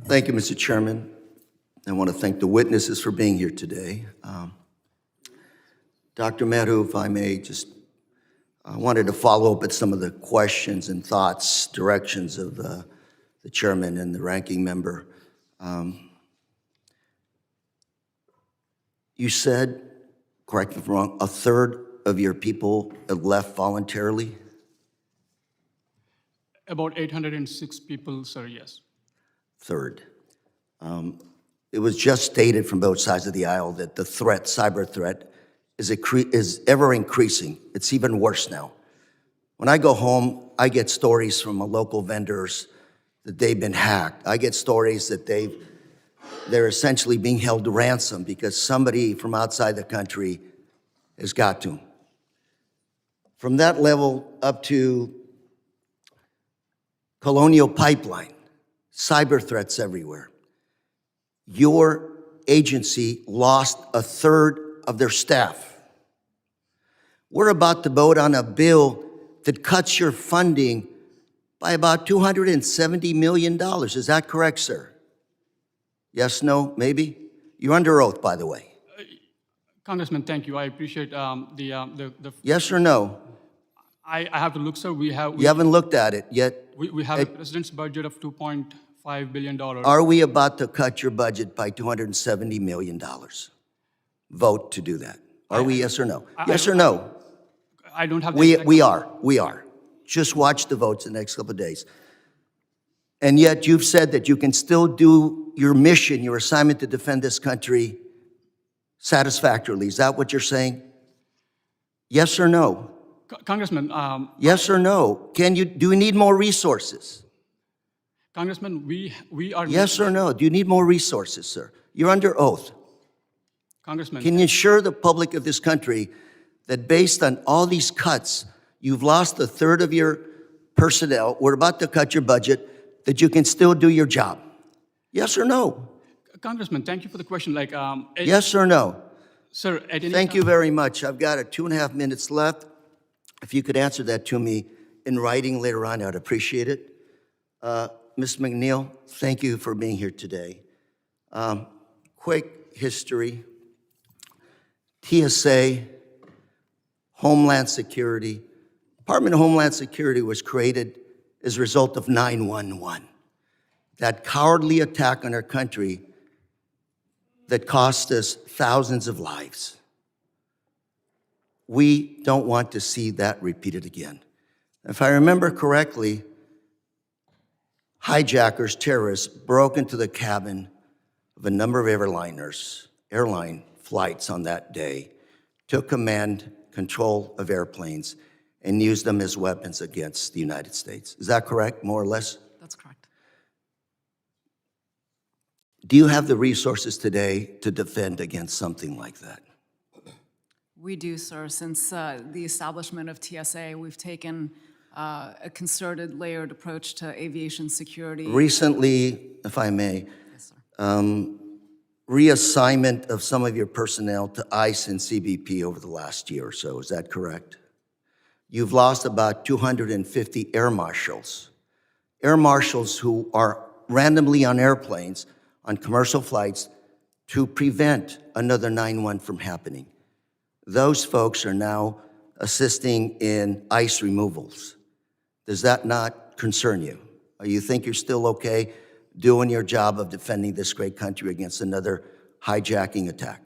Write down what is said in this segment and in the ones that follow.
Thank you, Mr. Chairman. I want to thank the witnesses for being here today. Dr. Meadow, if I may, I wanted to follow up at some of the questions and thoughts, directions of the chairman and the ranking member. You said, correct me if I'm wrong, a third of your people have left voluntarily? About 806 people, sir, yes. Third. It was just stated from both sides of the aisle that the threat, cyber threat, is ever increasing. It's even worse now. When I go home, I get stories from local vendors that they've been hacked. I get stories that they're essentially being held to ransom because somebody from outside the country has got to them. From that level up to Colonial Pipeline, cyber threats everywhere. Your agency lost a third of their staff. We're about to vote on a bill that cuts your funding by about $270 million. Is that correct, sir? Yes, no, maybe? You're under oath, by the way. Congressman, thank you. I appreciate the. Yes or no? I have to look, sir. You haven't looked at it yet. We have a president's budget of $2.5 billion. Are we about to cut your budget by $270 million? Vote to do that. Are we, yes or no? Yes or no? I don't have We are. Just watch the votes in the next couple of days. And yet you've said that you can still do your mission, your assignment to defend this country satisfactorily. Is that what you're saying? Yes or no? Congressman. Yes or no? Do we need more resources? Congressman, we are. Yes or no? Do you need more resources, sir? You're under oath. Congressman. Can you assure the public of this country that based on all these cuts, you've lost a third of your personnel, we're about to cut your budget, that you can still do your job? Yes or no? Congressman, thank you for the question. Yes or no? Sir, at any Thank time, you very much. I've got 2.5 minutes left. If you could answer that to me in writing later on, I'd appreciate it. Ms. McNeil, thank you for being here today. Quick history. TSA, Homeland Security. Department of Homeland Security was created as a result of 9/11, that cowardly attack on our country that cost us thousands of lives. We don't want to see that repeated again. If I remember correctly, hijackers, terrorists, broke into the cabin of a number of airline flights on that day, took command, control of airplanes, and used them as weapons against the United States. Is that correct, more or less? That's correct. Do you have the resources today to defend against something like that? We do, sir. Since the establishment of TSA, we've taken a concerted, layered approach to aviation security. Recently, if I may, Yes, sir. Reassignment of some of your personnel to ICE and CBP over the last year or so. Is that correct? You've lost about 250 air marshals who are randomly on airplanes, on commercial flights, to prevent another 9/11 from happening. Those folks are now assisting in ICE removals. Does that not concern you? Or you think you're still okay doing your job of defending this great country against another hijacking attack?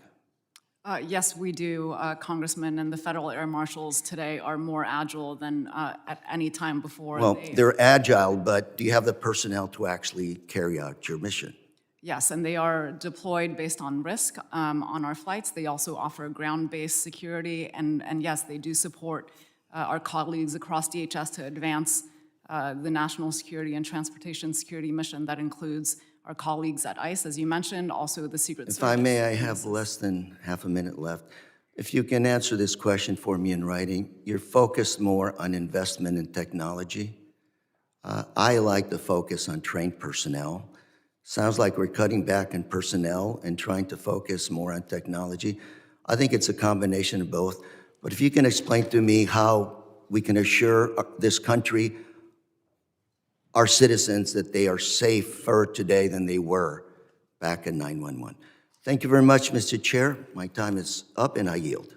Yes, we do, Congressman, and the federal air marshals today are more agile than at any time before. Well, they're agile, but do you have the personnel to actually carry out your mission? Yes, and they are deployed based on risk on our flights. They also offer ground-based security, and yes, they do support our colleagues across DHS to advance the national security and transportation security mission that includes our colleagues at ICE, as you mentioned, also the Secret Service. If I may, I have less than half a minute left. If you can answer this question for me in writing, you're focused more on investment in technology. I like the focus on trained personnel. Sounds like we're cutting back on personnel and trying to focus more on technology. I think it's a combination of both. But if you can explain to me how we can assure this country our citizens that they are safer today than they were back in 9/11. Thank you very much, Mr. Chair. My time is up and I yield.